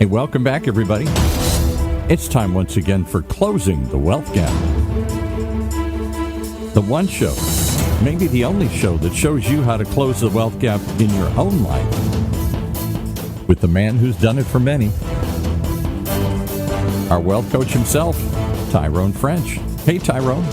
Hey, welcome back, everybody. It's time once again for Closing the Wealth Gap. The one show, maybe the only show that shows you how to close the wealth gap in your own life with the man who's done it for many, our wealth coach himself, Tyrone French. Hey, Tyrone.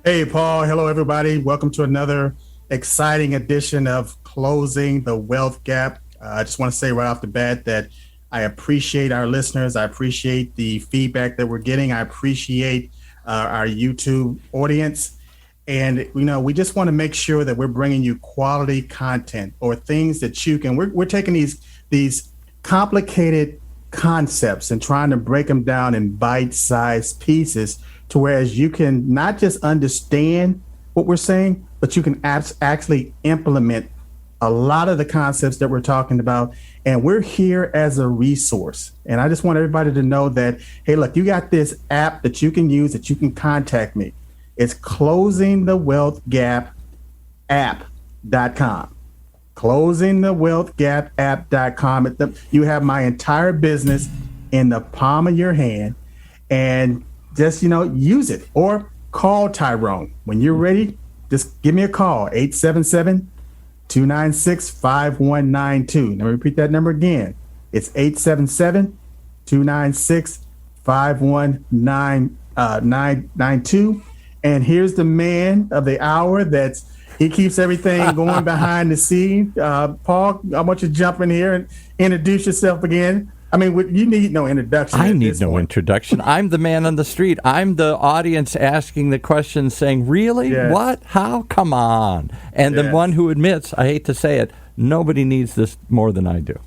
Hey, Paul. Hello, everybody. Welcome to another exciting edition of Closing the Wealth Gap. I just want to say right off the bat that I appreciate our listeners. I appreciate the feedback that we're getting. I appreciate our YouTube audience. And, you know, we just want to make sure that we're bringing you quality content or things that you can. We're taking these complicated concepts and trying to break them down in bite-sized pieces to whereas you can not just understand what we're saying, but you can actually implement a lot of the concepts that we're talking about. And we're here as a resource. And I just want everybody to know that, hey, look, you got this app that you can use that you can contact me. It's Closing the Wealth Gap app.com. Closing the Wealth Gap app.com. You have my entire business in the palm of your hand, and just, use it or call Tyrone. When you're ready, just give me a call, 877-296-5192. Let me repeat that number again. It's 877-296-5192. And here's the man of the hour he keeps everything going behind the scene. Paul, I want you to jump in here and introduce yourself again. I mean, you need no introduction. I need no introduction. I'm the man on the street. I'm the audience asking the questions saying, really? Yes. What? How? Come on. And the one who admits, I hate to say it, nobody needs this more than I do.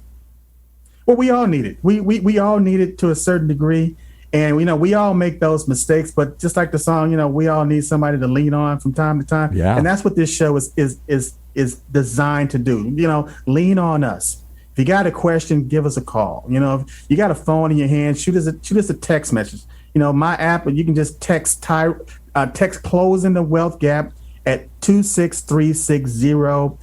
Well, we all need it. We all need it to a certain degree. And, we all make those mistakes. But just like the song, we all need somebody to lean on from time to time. Yeah. And that's what this show is designed to do. Lean on us. If you got a question, give us a call. If you got a phone in your hand, shoot us a text message. My app, you can just text Closing the Wealth Gap at 26360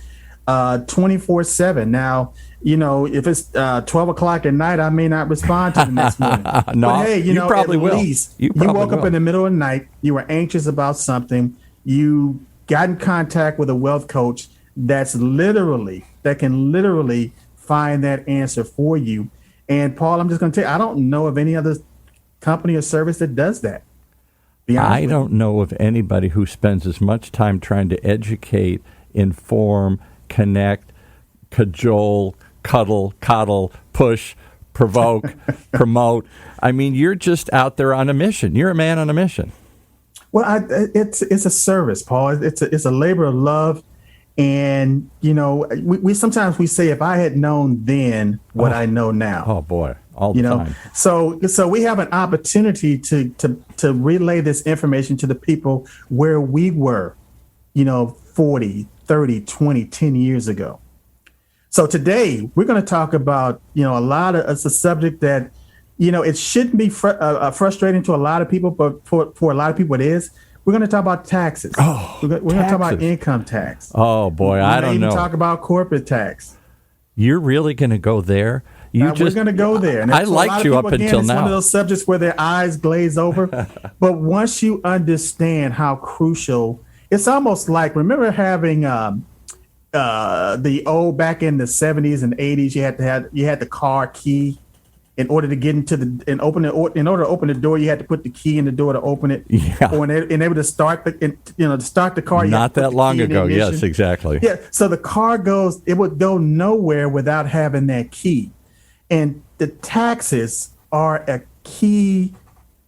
24/7. Now, if it's 12 o'clock at night, I may not respond to the next morning. No, but hey, you probably at will. least you woke up in the middle of the night, you were anxious about something, you got in contact with a wealth coach that can literally find that answer for you. And Paul, I'm just going to tell you, I don't know of any other company or service that does that. I don't know of anybody who spends as much time trying to educate, inform, connect, cajole, cuddle, coddle, push, provoke, promote. I mean, you're just out there on a mission. You're a man on a mission. Well, it's a service, Paul. It's a labor of love. And, we sometimes we say, if I had known then what I know now. Oh, boy, all the time. So we have an opportunity to relay this information to the people where we were, 40, 30, 20, 10 years ago. So today we're going to talk about, it's a subject that, it shouldn't be frustrating to a lot of people, but for a lot of people it is. We're going to talk about taxes. Oh, we're going to talk about income tax. Oh, boy, I don't know. We're going to talk about corporate tax. You're really going to go there? We're going to go there. And I liked you up until it's now. It's one of those subjects where their eyes glaze over. But once you understand how crucial, it's almost like, remember having the old, back in the 70s and 80s, you had the car key. In order to get into in order to open the door, you had to put the key in the door to open it. Yeah. Or able to start the car. Not that long ago. Yes, exactly. Yeah. So the car would go nowhere without having that key. And the taxes are a key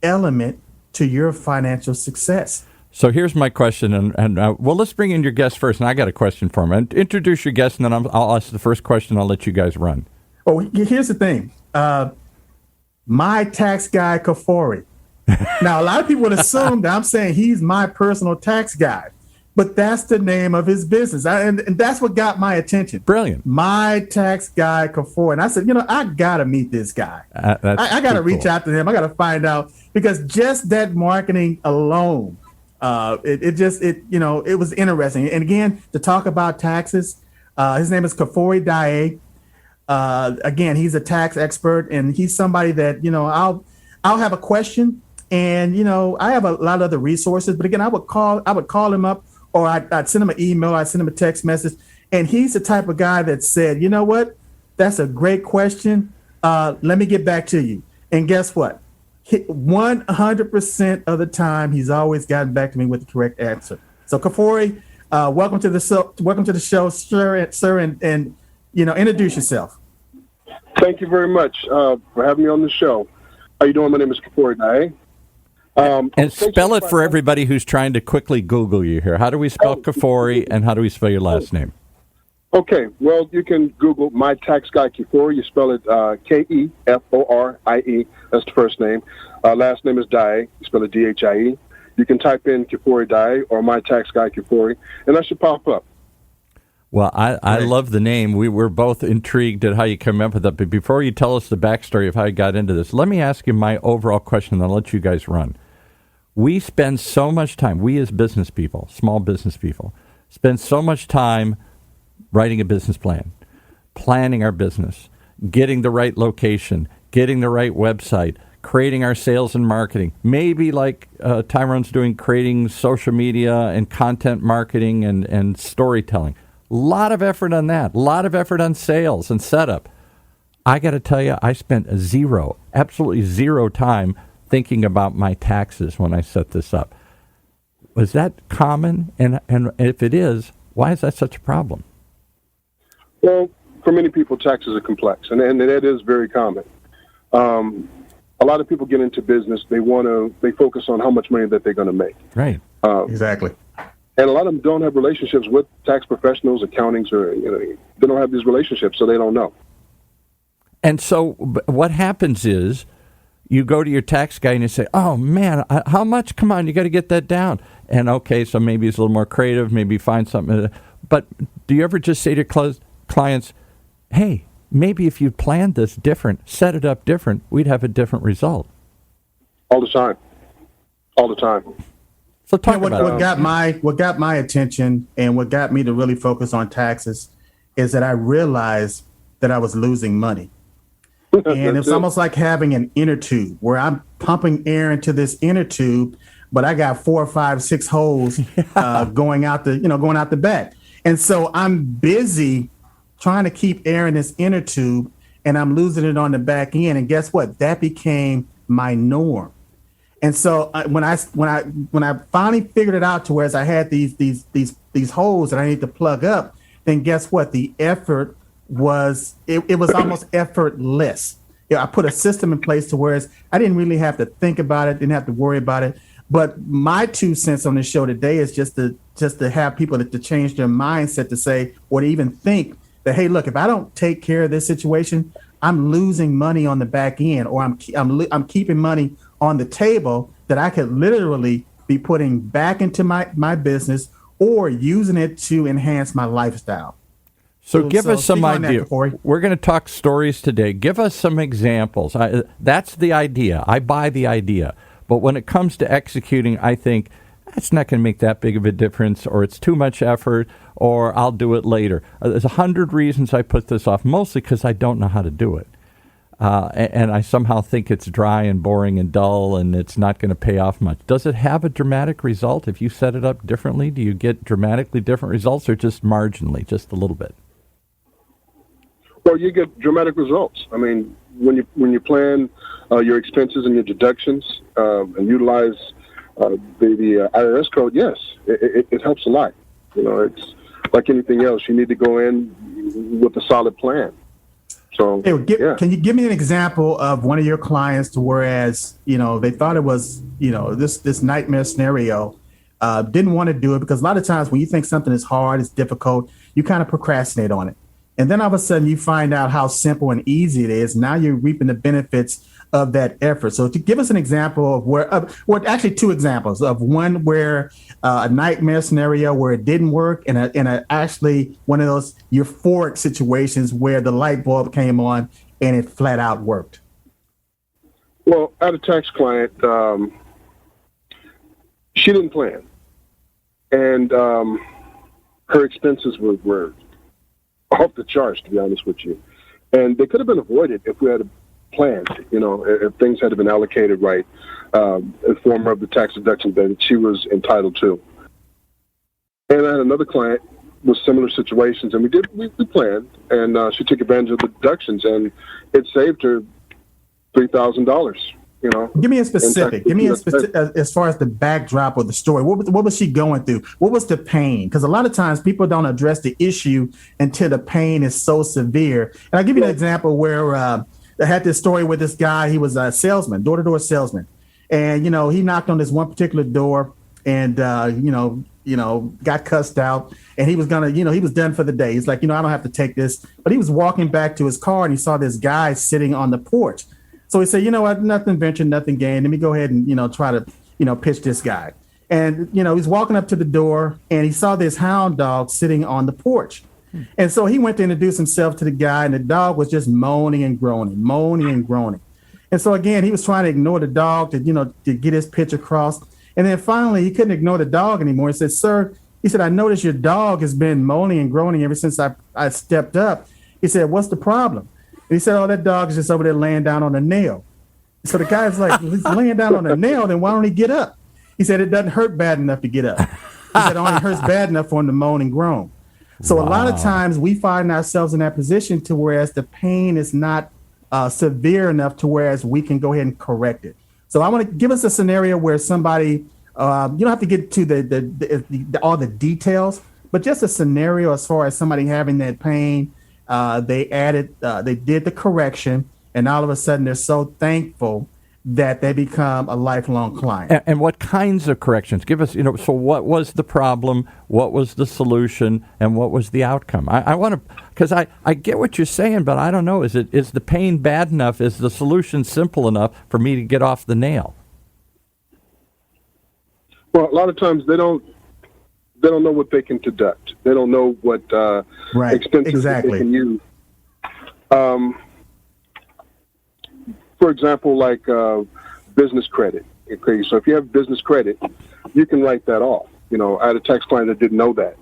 element to your financial success. So here's my question, and let's bring in your guest first. And I got a question for him. Introduce your guest, and then I'll ask the first question. I'll let you guys run. Oh, here's the thing. My tax guy, Kafori. Now, a lot of people would assume that I'm saying he's my personal tax guy, but that's the name of his business. And that's what got my attention. Brilliant. My tax guy, Kafori. And I said, I got to meet this guy. I got to reach out to him. I got to find out, because just that marketing alone, it was interesting. And again, to talk about taxes, his name is Kafori Daye. Again, he's a tax expert, and he's somebody that I'll have a question, and I have a lot of other resources. But again, I would call him up, or I'd send him an email, I'd send him a text message, and he's the type of guy that said, you know what, that's a great question. Let me get back to you. And guess what? 100% of the time, he's always gotten back to me with the correct answer. So, Kafori, welcome to the show, sir, and introduce yourself. Thank you very much for having me on the show. How you doing? My name is Kafori Daye. And spell it for everybody who's trying to quickly Google you here. How do we spell Kafori, and how do we spell your last name? Okay, well, you can Google My Tax Guy Kafori. You spell it Keforie. That's the first name. Last name is Daye. You spell it Dhie. You can type in Kafori Daye or My Tax Guy Kafori, and that should pop up. Well, I love the name. We were both intrigued at how you came up with that. But before you tell us the backstory of how you got into this, let me ask you my overall question, and then I'll let you guys run. We spend so much time, we as business people, small business people, spend so much time writing a business plan, planning our business, getting the right location, getting the right website, creating our sales and marketing, maybe like Tyrone's doing, creating social media and content marketing and storytelling. A lot of effort on that, a lot of effort on sales and setup. I got to tell you, I spent absolutely zero time thinking about my taxes when I set this up. Was that common? And if it is, why is that such a problem? Well, for many people, taxes are complex, and that is very common. A lot of people get into business, they focus on how much money that they're going to make. Right. Exactly. And a lot of them don't have relationships with tax professionals, accountings, or they don't have these relationships, so they don't know. And so what happens is you go to your tax guy and you say, oh, man, how much? Come on, you got to get that down. And okay, so maybe he's a little more creative, maybe find something. But do you ever just say to your clients, hey, maybe if you planned this different, set it up different, we'd have a different result? All the time. All the time. So talk about what got my attention and what got me to really focus on taxes is that I realized that I was losing money. And it's almost like having an inner tube where I'm pumping air into this inner tube, but I got 4, 5, 6 holes going out the back. And so I'm busy trying to keep air in this inner tube, and I'm losing it on the back end. And guess what? That became my norm. And so when I finally figured it out to where I had these holes that I need to plug up, then guess what? The effort was it was almost effortless. I put a system in place to where I didn't really have to think about it, didn't have to worry about it. But my 2 cents on the show today is just to have people to change their mindset to say, or to even think that, hey, look, if I don't take care of this situation, I'm losing money on the back end, or I'm keeping money on the table that I could literally be putting back into my business or using it to enhance my lifestyle. So give us some idea. We're going to talk stories today. Give us some examples. That's the idea. I buy the idea. But when it comes to executing, I think that's not going to make that big of a difference, or it's too much effort, or I'll do it later. There's 100 reasons I put this off, mostly because I don't know how to do it. And I somehow think it's dry and boring and dull, and it's not going to pay off much. Does it have a dramatic result? If you set it up differently, do you get dramatically different results, or just marginally, just a little bit? Well, you get dramatic results. I mean, when you plan your expenses and your deductions and utilize the IRS code, yes, it helps a lot. It's like anything else. You need to go in with a solid plan. So, Can you give me an example of one of your clients to whereas, they thought it was, this nightmare scenario, didn't want to do it because a lot of times when you think something is hard, it's difficult, you kind of procrastinate on it. And then all of a sudden you find out how simple and easy it is. Now you're reaping the benefits of that effort. So to give us an example of actually 2 examples of one where a nightmare scenario where it didn't work and actually one of those euphoric situations where the light bulb came on and it flat out worked. Well, I had a tax client, she didn't plan. And her expenses were off the charts, to be honest with you. And they could have been avoided if we had planned, if things had been allocated right, inform her of the tax deduction that she was entitled to. And I had another client with similar situations, and we planned, and she took advantage of the deductions, and it saved her $3,000. Give me a specific. As far as the backdrop of the story. What was she going through? What was the pain? Because a lot of times people don't address the issue until the pain is so severe. And I'll give you an example where I had this story with this guy. He was a salesman, door-to-door salesman, and he knocked on this one particular door, and got cussed out, and he was gonna, he was done for the day. He's like, I don't have to take this. But he was walking back to his car, and he saw this guy sitting on the porch. So he said, what, nothing ventured, nothing gained. Let me go ahead and, try to, pitch this guy. And, he's walking up to the door, and he saw this hound dog sitting on the porch. And so he went to introduce himself to the guy, and the dog was just moaning and groaning. And so again, he was trying to ignore the dog to get his pitch across. And then finally, he couldn't ignore the dog anymore. He said, sir, I noticed your dog has been moaning and groaning ever since I stepped up. He said, what's the problem? And he said, oh, that dog is just over there laying down on a nail. So the guy's like, he's laying down on a nail, then why don't he get up? He said, it doesn't hurt bad enough to get up. He said, it only hurts bad enough for him to moan and groan. So a lot of times we find ourselves in that position to whereas the pain is not severe enough to whereas we can go ahead and correct it. So I want to give us a scenario where somebody, you don't have to get to all the details, but just a scenario as far as somebody having that pain. They did the correction, and all of a sudden they're so thankful that they become a lifelong client. And what kinds of corrections? Give us, so what was the problem, what was the solution, and what was the outcome? I want to, because I get what you're saying, but I don't know. Is the pain bad enough? Is the solution simple enough for me to get off the nail? Well, a lot of times they don't know what they can deduct. They don't know what expenses they can use. For example, like business credit. Okay, so if you have business credit, you can write that off. I had a tax client that didn't know that.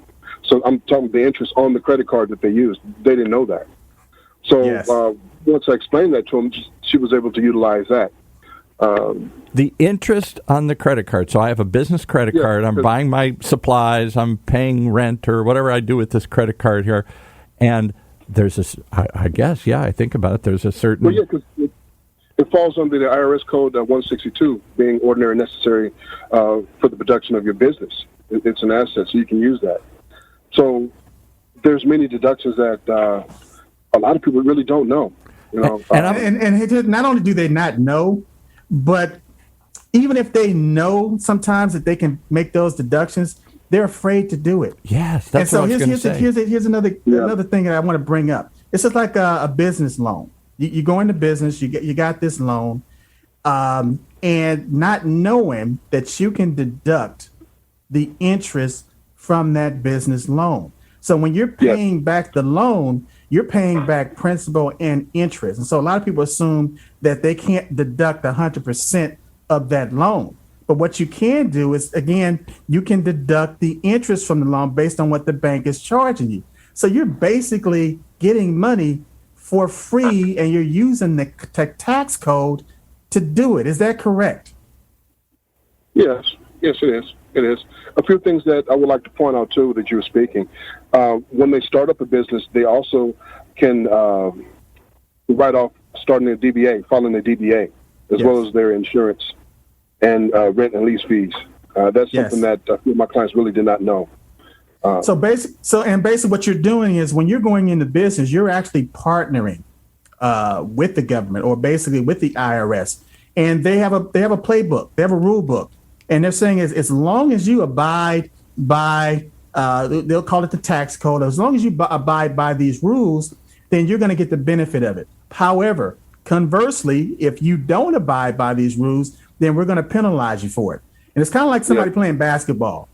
So I'm talking the interest on the credit card that they used. They didn't know that. So once I explained that to them, she was able to utilize that. The interest on the credit card. So I have a business credit card. I'm buying my supplies. I'm paying rent or whatever I do with this credit card here. And there's this, I guess, I think about it. There's a certain... Well, because it falls under the IRS code 162, being ordinary and necessary for the production of your business. It's an asset, so you can use that. So there's many deductions that a lot of people really don't know. And not only do they not know, but even if they know sometimes that they can make those deductions, they're afraid to do it. Yes, that's what I was going to say. Here's another thing that I want to bring up. It's just like a business loan. You go into business, you got this loan, and not knowing that you can deduct the interest from that business loan. So when you're paying back the loan, you're paying back principal and interest. And so a lot of people assume that they can't deduct 100% of that loan. But what you can do is, again, you can deduct the interest from the loan based on what the bank is charging you. So you're basically getting money for free, and you're using the tax code to do it. Is that correct? Yes, it is. It is. A few things that I would like to point out, too, that you were speaking. When they start up a business, they also can write off starting a DBA, filing a DBA, as well as their insurance and rent and lease fees. That's something that my clients really did not know. So basically what you're doing is when you're going into business, you're actually partnering with the government or basically with the IRS. And they have a playbook, they have a rule book. And they're saying as long as you abide by, they'll call it the tax code, as long as you abide by these rules, then you're going to get the benefit of it. However, conversely, if you don't abide by these rules, then we're going to penalize you for it. And it's kind of like somebody playing basketball.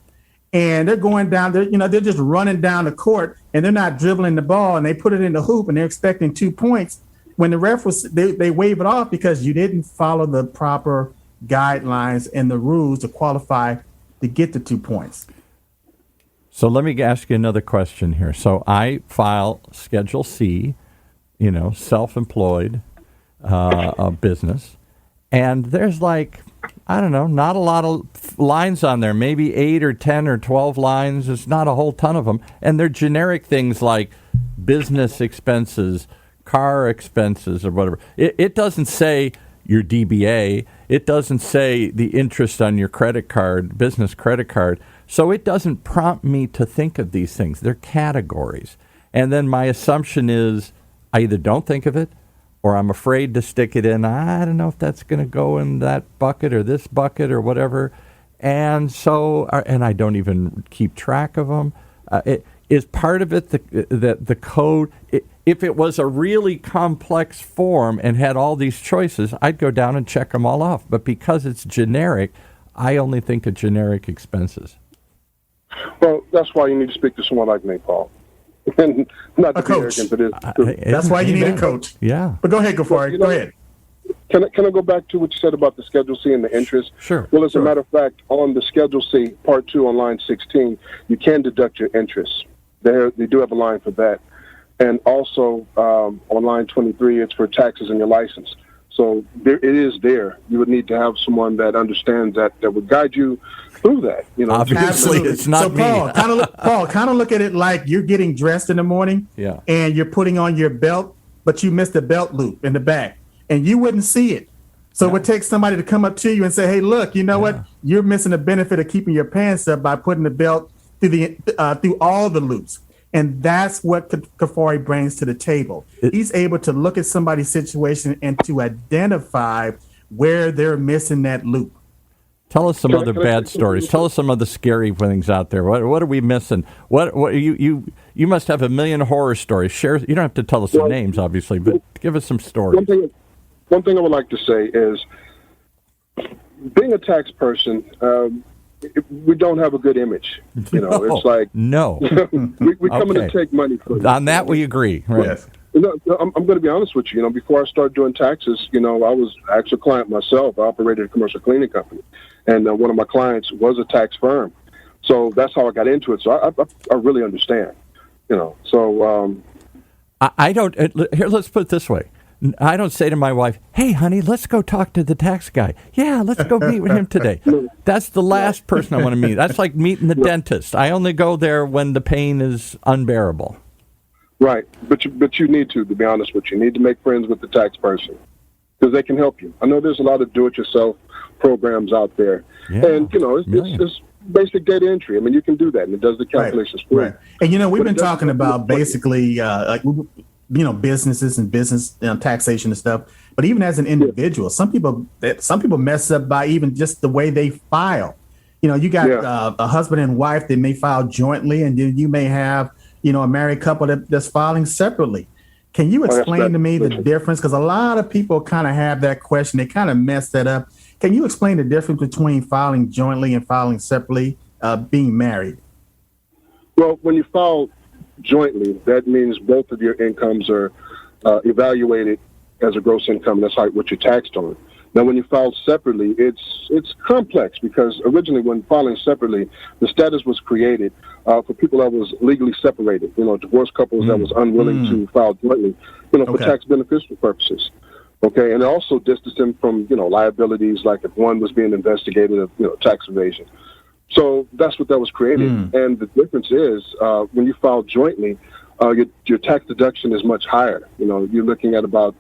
And they're going down there, they're just running down the court and they're not dribbling the ball, and they put it in the hoop and they're expecting 2 points. When the ref they wave it off because you didn't follow the proper guidelines and the rules to qualify to get the 2 points. So let me ask you another question here. So I file Schedule C self-employed business, and there's like, I don't know, not a lot of lines on there, maybe 8 or 10 or 12 lines. It's not a whole ton of them. And they're generic things like business expenses, car expenses, or whatever. It doesn't say your DBA. It doesn't say the interest on your credit card, business credit card. So it doesn't prompt me to think of these things. They're categories. And then my assumption is I either don't think of it, or I'm afraid to stick it in. I don't know if that's going to go in that bucket or this bucket or whatever. And so, and I don't even keep track of them. Is part of it the code? If it was a really complex form and had all these choices, I'd go down and check them all off. But because it's generic, I only think of generic expenses. Well, that's why you need to speak to someone like me, Paul. And not to be arrogant, but that's why you need a coach. Yeah. But go ahead, Ghaffari. Go ahead. Can I go back to what you said about the Schedule C and the interest? Sure. Well, as a matter of fact, on the Schedule C, Part 2 on line 16, you can deduct your interest. They do have a line for that. And also on line 23, it's for taxes and your license. So it is there. You would need to have someone that understands that would guide you through that. Obviously, Absolutely. it's not so me. Paul, kind of look at it like you're getting dressed in the morning, and you're putting on your belt, but you missed the belt loop in the back, and you wouldn't see it. So it would take somebody to come up to you and say, "Hey, look, you know what? You're missing the benefit of keeping your pants up by putting the belt through all the loops." And that's what Ghaffari brings to the table. He's able to look at somebody's situation and to identify where they're missing that loop. Tell us some other bad stories. Tell us some of the scary things out there. What are we missing? What you must have a million horror stories. Share. You don't have to tell us the names, obviously, but give us some stories. One thing I would like to say is, being a tax person, we don't have a good image. It's like we come in to take money from on that. We agree, right? Yes. I'm going to be honest with you. Before I started doing taxes, I was actually a client myself. I operated a commercial cleaning company, and one of my clients was a tax firm. So that's how I got into it. So I really understand. So I don't. Here, let's put it this way. I don't say to my wife, "Hey, honey, let's go talk to the tax guy." Yeah, let's go meet with him today. That's the last person I want to meet. That's like meeting the dentist. I only go there when the pain is unbearable. Right, but you need to be honest with you. You need to make friends with the tax person because they can help you. I know there's a lot of do-it-yourself programs out there, and it's basic data entry. You can do that, and it does the calculations for you. Right. And we've been talking about basically businesses and business taxation and stuff. But even as an individual, some people mess up by even just the way they file. You got a husband and wife that may file jointly, and then you may have a married couple that's filing separately. Can you explain to me the difference? Because a lot of people kind of have that question. They kind of mess that up. Can you explain the difference between filing jointly and filing separately, being married? Well, when you file jointly, that means both of your incomes are evaluated as a gross income. That's what you're taxed on. Now, when you file separately, it's complex because originally when filing separately, the status was created for people that was legally separated, divorced couples that was unwilling to file jointly, for tax beneficial purposes. Okay, and it also distanced them from, liabilities like if one was being investigated of, tax evasion. So that's what that was created. And the difference is when you file jointly, your tax deduction is much higher. You're looking at about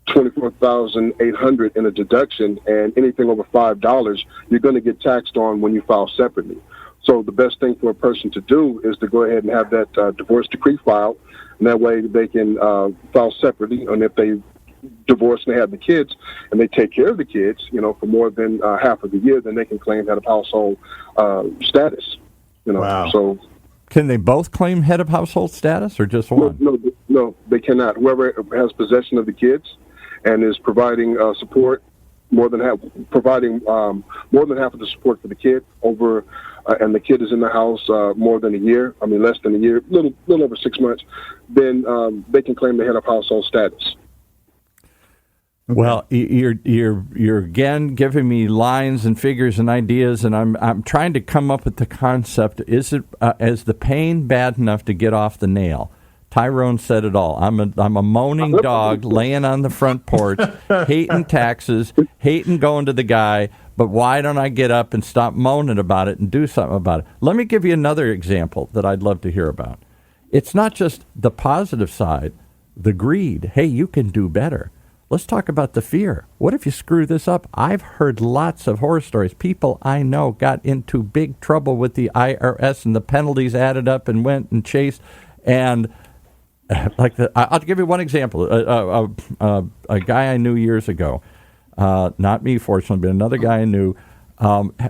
$24,800 in a deduction, and anything over $5 you're going to get taxed on when you file separately. So the best thing for a person to do is to go ahead and have that divorce decree filed, and that way they can file separately. And if they divorce and they have the kids and they take care of the kids, for more than half of the year, then they can claim head of household status. Wow. So Can they both claim head of household status or just one? No, they cannot. Whoever has possession of the kids and is providing support, more than half of the support for the kid over, and the kid is in the house more than a year. Less than a year, little over 6 months. Then they can claim the head of household status. Well, you're again giving me lines and figures and ideas, and I'm trying to come up with the concept. Is the pain bad enough to get off the nail? Tyrone said it all. I'm a moaning dog laying on the front porch, hating taxes, hating going to the guy, but why don't I get up and stop moaning about it and do something about it? Let me give you another example that I'd love to hear about. It's not just the positive side, the greed. Hey, you can do better. Let's talk about the fear. What if you screw this up? I've heard lots of horror stories. People I know got into big trouble with the IRS and the penalties added up and went and chased. And I'll give you one example. A guy I knew years ago, not me fortunately, but another guy I knew,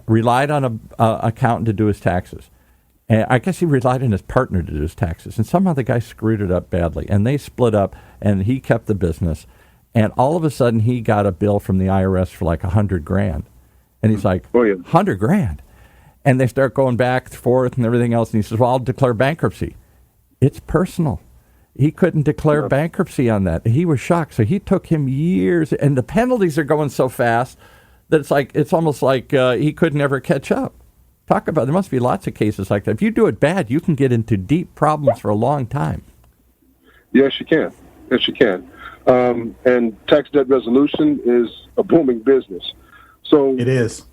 relied on an accountant to do his taxes. And I guess he relied on his partner to do his taxes. And somehow the guy screwed it up badly. And they split up, and he kept the business. And all of a sudden, he got a bill from the IRS for like $100,000. And he's like, $100,000. And they start going back and forth and everything else. And he says, well, I'll declare bankruptcy. It's personal. He couldn't declare bankruptcy on that. He was shocked. So he took him years. And the penalties are going so fast that it's almost like he could never catch up. Talk about, there must be lots of cases like that. If you do it bad, you can get into deep problems for a long time. Yes, you can. Yes, you can. And tax debt resolution is a booming business. So it is.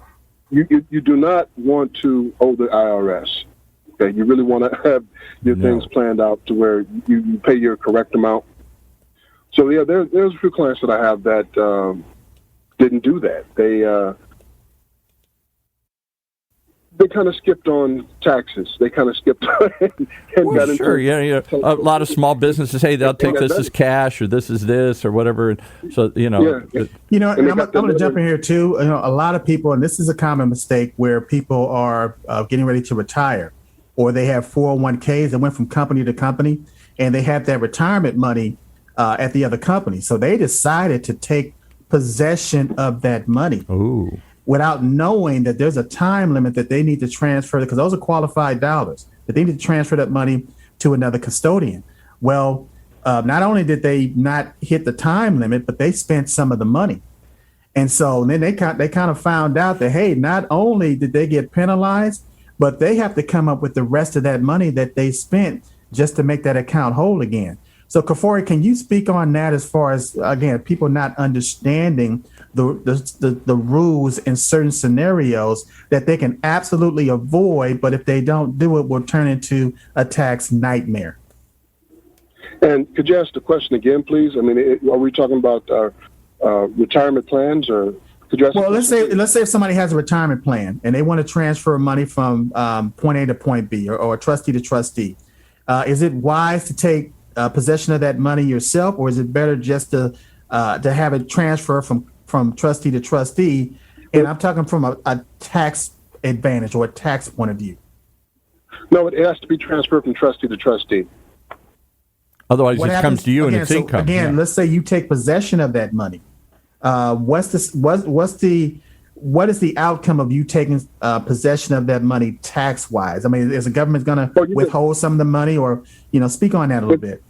You do not want to owe the IRS. Okay, you really want to have your things planned out to where you pay your correct amount. So yeah, there's a few clients that I have that didn't do that. They kind of skipped on taxes. They kind of skipped and got into. Sure, yeah. A lot of small businesses, hey, they'll take this as cash or this is this or whatever. So and I'm going to jump in here too. A lot of people, and this is a common mistake where people are getting ready to retire, or they have 401ks that went from company to company, and they have that retirement money at the other company. So they decided to take possession of that money. Ooh. Without knowing that there's a time limit that they need to transfer, because those are qualified dollars, that they need to transfer that money to another custodian. Well, not only did they not hit the time limit, but they spent some of the money. And so then they kind of found out that, hey, not only did they get penalized, but they have to come up with the rest of that money that they spent just to make that account whole again. So, Kafori, can you speak on that as far as, again, people not understanding the rules in certain scenarios that they can absolutely avoid, but if they don't do it, will turn into a tax nightmare? And could you ask the question again, please? I mean, are we talking about retirement plans, or could you ask? Well, let's say if somebody has a retirement plan and they want to transfer money from point A to point B, or trustee to trustee, is it wise to take possession of that money yourself, or is it better just to have it transfer from trustee to trustee? And I'm talking from a tax advantage or a tax point of view. No, it has to be transferred from trustee to trustee. Otherwise, it comes to you and it's income. Again, let's say you take possession of that money. What is the outcome of you taking possession of that money tax wise? I mean, is the government going to withhold some of the money, or speak on that a little bit?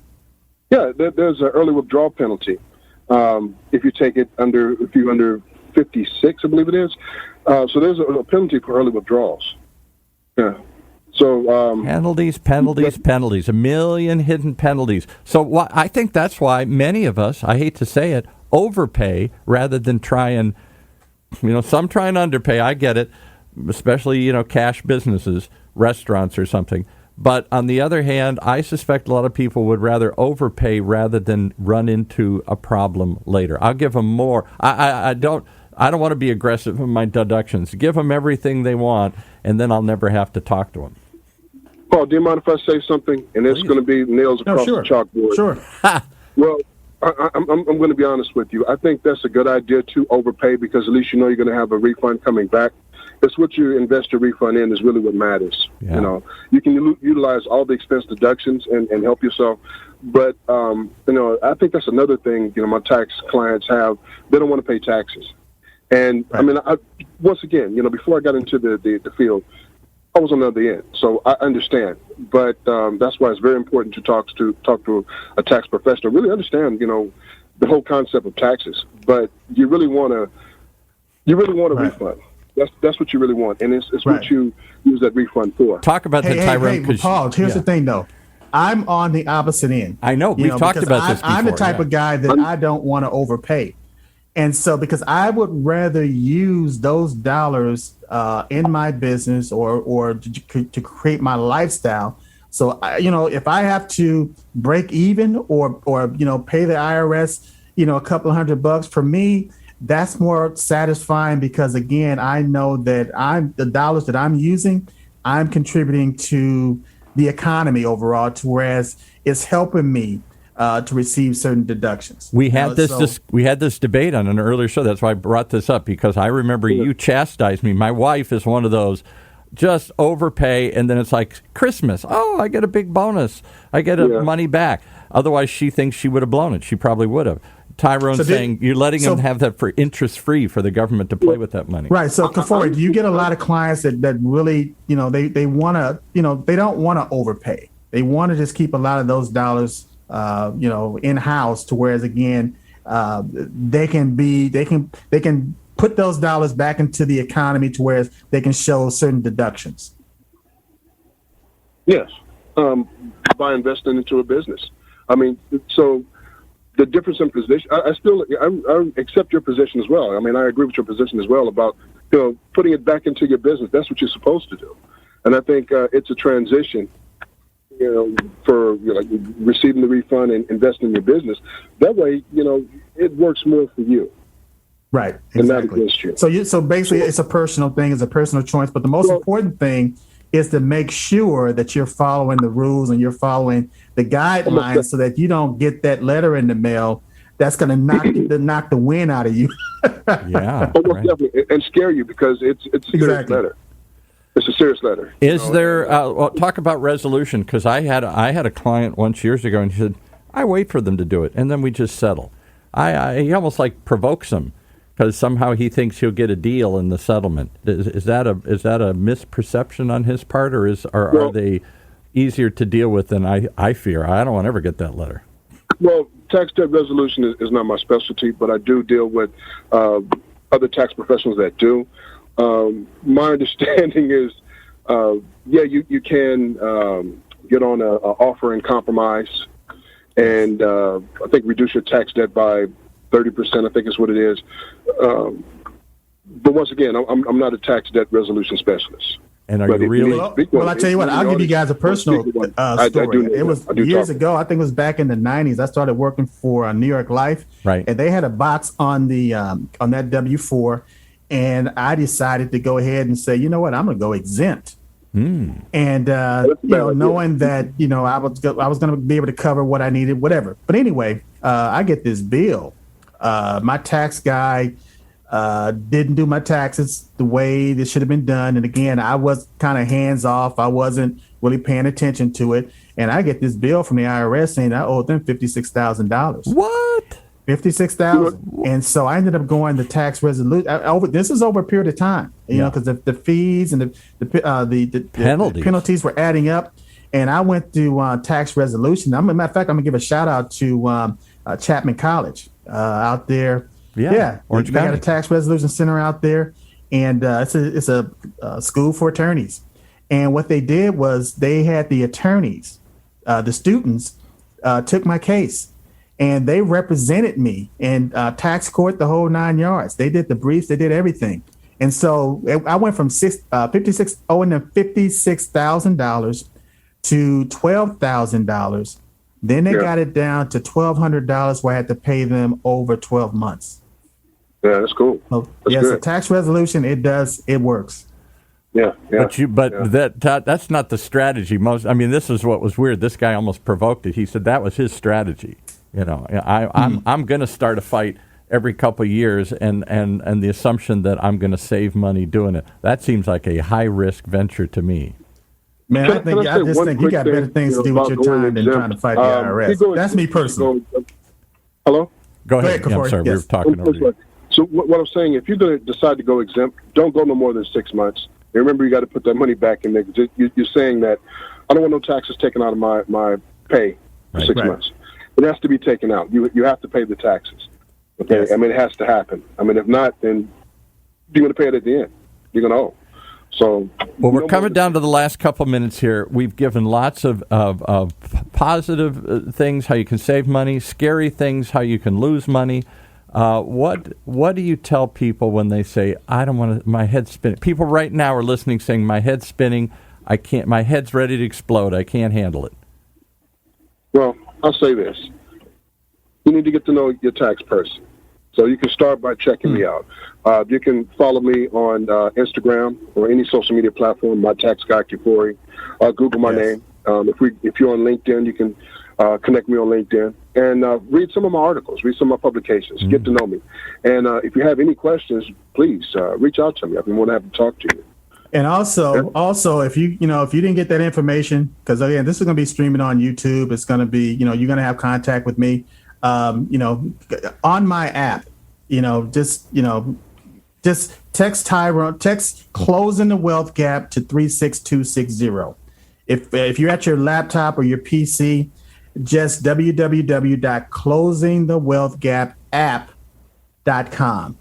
Yeah, there's an early withdrawal penalty if you take it under 56, I believe it is. So there's a penalty for early withdrawals. Yeah. So penalties, a million hidden penalties. So I think that's why many of us, I hate to say it, overpay rather than try and, some try and underpay. I get it, especially, cash businesses, restaurants or something. But on the other hand, I suspect a lot of people would rather overpay rather than run into a problem later. I'll give them more. I don't want to be aggressive in my deductions. Give them everything they want, and then I'll never have to talk to them. Paul, do you mind if I say something? And it's going to be nails across the chalkboard. Sure. Well, I'm going to be honest with you. I think that's a good idea to overpay, because at least you're going to have a refund coming back. It's what you invest your refund in is really what matters. Yeah. You can utilize all the expense deductions and help yourself. But, I think that's another thing, my tax clients have. They don't want to pay taxes. And, right. I mean, once again, before I got into the field, I was on the other end, so I understand. But that's why it's very important to talk to a tax professional, really understand, the whole concept of taxes. But you really want a right. refund. That's what you really want, and it's right. what you use that refund for. Talk about that, Tyrone. Paul, here's the thing, though. I'm on the opposite end. I know. We've talked because about this before. I'm the type of guy that I don't want to overpay. And so, because I would rather use those dollars in my business or to create my lifestyle. So, if I have to break even or pay the IRS, a couple of $100 for me, that's more satisfying because, again, I know that the dollars that I'm using, I'm contributing to the economy overall, whereas it's helping me to receive certain deductions. We had we had this debate on an earlier show. That's why I brought this up, because I remember you chastised me. My wife is one of those, just overpay, and then it's like Christmas. Oh, I get a big bonus. I get money back. Otherwise, she thinks she would have blown it. She probably would have. Tyrone saying you're letting them have that for interest free for the government to play with that money. Right. So, Kafori, do you get a lot of clients that really, they want to, they don't want to overpay. They want to just keep a lot of those dollars, in house, to whereas again, they can put those dollars back into the economy to whereas they can show certain deductions. Yes, by investing into a business. I mean, so. The difference in position, I accept your position as well. I mean, I agree with your position as well about, putting it back into your business. That's what you're supposed to do. And I think it's a transition, for like receiving the refund and investing in your business. That way, it works more for you. Right. Exactly. And not against you. So basically it's a personal thing, it's a personal choice. But the most important thing is to make sure that you're following the rules and you're following the guidelines so that you don't get that letter in the mail that's going to knock the wind out of you. Yeah, right. Definitely. And scare you because it's a serious letter. It's a serious letter. Is there? Talk about resolution, because I had a client once years ago, and he said, "I wait for them to do it, and then we just settle." He almost like provokes them because somehow he thinks he'll get a deal in the settlement. Is that a misperception on his part, or are they easier to deal with than I fear? I don't want to ever get that letter. Well, tax debt resolution is not my specialty, but I do deal with other tax professionals that do. My understanding is, you can get on an offer and compromise, and I think reduce your tax debt by 30%. I think is what it is. But once again, I'm not a tax debt resolution specialist. And are you really? Well, I tell you what, I'll give you guys a personal story. It was years ago. I think it was back in the 90s. I started working for New York Life, right? And they had a box on the on that W-4, and I decided to go ahead and say, you know what, I'm going to go exempt. And knowing that I was going to be able to cover what I needed, whatever. But anyway, I get this bill. My tax guy didn't do my taxes the way this should have been done. And again, I was kind of hands off. I wasn't really paying attention to it. And I get this bill from the IRS saying I owed them $56,000. What? $56,000. And so I ended up going to tax resolution. This is over a period of time, because the fees and the penalties were adding up. And I went to tax resolution. Matter of fact, I'm going to give a shout out to Chapman College out there. Orange they County. got a tax resolution center out there, and it's a school for attorneys. And what they did was they had the attorneys, the students, took my case, and they represented me in tax court, the whole 9 yards. They did the briefs, they did everything, and so I went from owing them $56,000 to $12,000. Then they got it down to $1,200, where I had to pay them over 12 months. Yeah, that's cool. So, so tax resolution, it works. Yeah. But that's not the strategy. This is what was weird. This guy almost provoked it. He said that was his strategy. I'm going to start a fight every couple of years, and the assumption that I'm going to save money doing it. That seems like a high risk venture to me. Man, I just think you got better things to do with your time than trying to fight the IRS. That's me personally. Hello? Go ahead. I'm sorry, we were talking over you. So what I'm saying, if you're going to decide to go exempt, don't go no more than 6 months. And remember, you got to put that money back in there. You're saying that I don't want no taxes taken out of my pay for 6 months. It has to be taken out. You have to pay the taxes. Okay, yes. It has to happen. If not, then you're going to pay it at the end. You're going to owe. So, Well, we're no coming more- down to the last couple minutes here. We've given lots of positive things, how you can save money, scary things, how you can lose money. What do you tell people when they say, I don't want to, my head's spinning? People right now are listening saying, my head's spinning. I can't, my head's ready to explode. I can't handle it. Well, I'll say this. You need to get to know your tax person. So you can start by checking me out. You can follow me on Instagram or any social media platform, My Tax Guy Kifori. Google my name. If you're on LinkedIn, you can connect me on LinkedIn and read some of my articles, read some of my publications, get to know me. And if you have any questions, please reach out to me. I'd be more than happy to talk to you. And also, if you didn't get that information, because again, this is going to be streaming on YouTube. It's going to be, you're going to have contact with me, on my app. Just text Tyrone, text Closing the Wealth Gap to 36260. If you're at your laptop or your PC, just www.closingthewealthgapapp.com.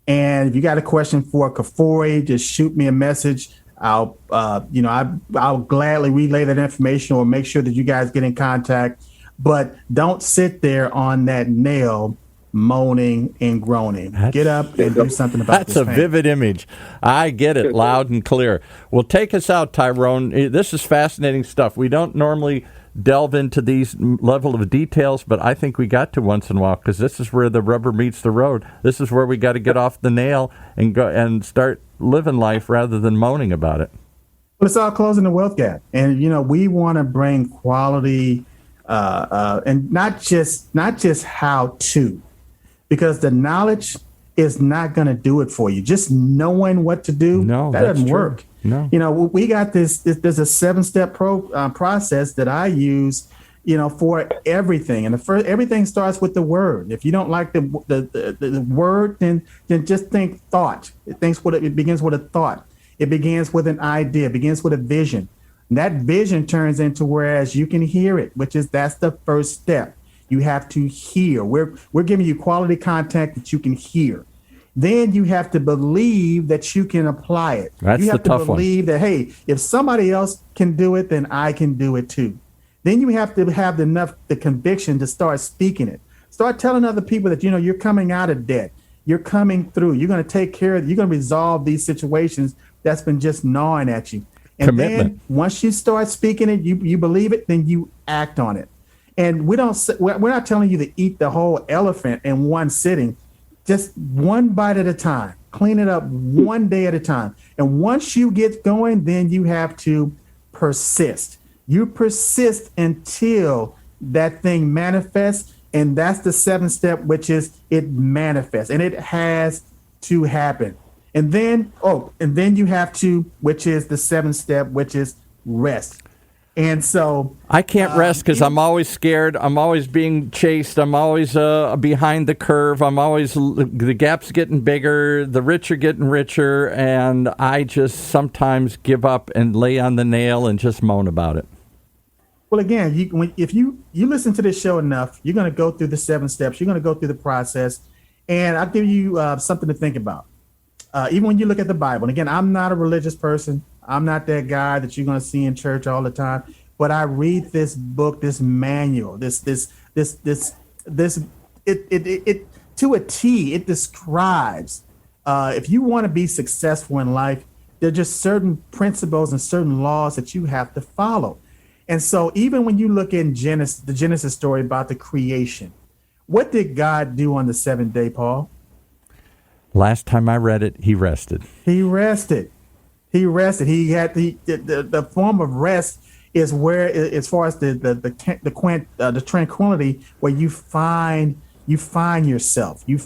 And if you got a question for Kifori, just shoot me a message. I'll gladly relay that information or make sure that you guys get in contact. But don't sit there on that nail moaning and groaning. Get up and do something about That's this a pain. vivid image. I get it loud and clear. Well, take us out, Tyrone. This is fascinating stuff. We don't normally delve into these level of details, but I think we got to once in a while because this is where the rubber meets the road. This is where we got to get off the nail and go and start living life rather than moaning about it. Well, it's all closing the wealth gap, and we want to bring quality, and not just how to, because the knowledge is not going to do it for you. Just knowing what to do, that doesn't work. No. We got this. There's a 7-step process that I use, for everything. And everything starts with the word. If you don't like the word, then just think thought. It begins with a thought. It begins with an idea. It begins with a vision. And that vision turns into whereas you can hear it, that's the first step. You have to hear. We're giving you quality content that you can hear. Then you have to believe that you can apply it. That's you have the tough to believe that, hey, if somebody else can do it, then I can do it too. Then you have to have the conviction to start speaking it. Start telling other people that, you're coming out of debt. You're coming through. You're going to take care of, you're going to resolve these situations that's been just gnawing at you. And Commitment. then once you start speaking it, you believe it, then you act on it. And we're not telling you to eat the whole elephant in one sitting. Just one bite at a time. Clean it up one day at a time. And once you get going, then you have to persist. You persist until that thing manifests. And that's the 7th step, which is it manifests. And it has to happen. And then you have to, which is the 7th step, which is rest. And so I can't rest because I'm always scared. I'm always being chased. I'm always behind the curve. The gap's getting bigger. The rich are getting richer. And I just sometimes give up and lay on the nail and just moan about it. Well, again, if you listen to this show enough, you're going to go through the 7 steps. You're going to go through the process. And I'll give you something to think about. Even when you look at the Bible. And again, I'm not a religious person. I'm not that guy that you're going to see in church all the time, but I read this book, this manual, this it to a T. It describes if you want to be successful in life, there are just certain principles and certain laws that you have to follow. And so, even when you look in the Genesis story about the creation, what did God do on the 7th day, Paul? Last time I read it, he rested. He rested. He rested. He had the form of rest is where, as far as the tranquility, where you find yourself. You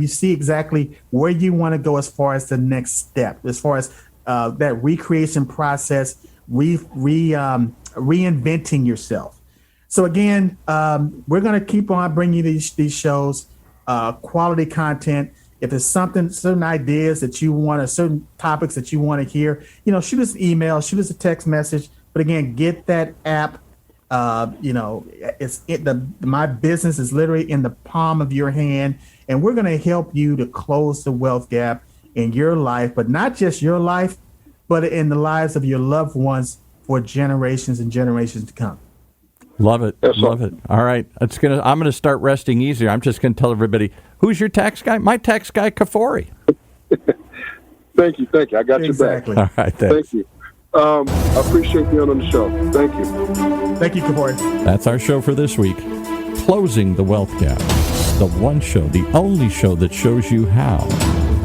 see exactly where you want to go as far as the next step, as far as that recreation process, reinventing yourself. So again, we're going to keep on bringing you these shows, quality content. If there's certain ideas that you want, or certain topics that you want to hear, shoot us an email, shoot us a text message. But again, get that app. My business is literally in the palm of your hand, and we're going to help you to close the wealth gap in your life, but not just your life, but in the lives of your loved ones for generations and generations to come. Love it. Yes, sir. Love it. All right. I'm gonna start resting easier. I'm just gonna tell everybody, who's your tax guy? My tax guy, Kafori. Thank you. I got Exactly. your back. All right, thanks. Thank you. I appreciate being on the show. Thank you. Thank you, Kavori. That's our show for this week. Closing the Wealth Gap. The one show, the only show that shows you how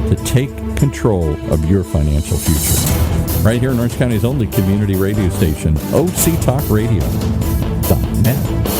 to take control of your financial future. Right here in Orange County's only community radio station, OCTalkRadio.net.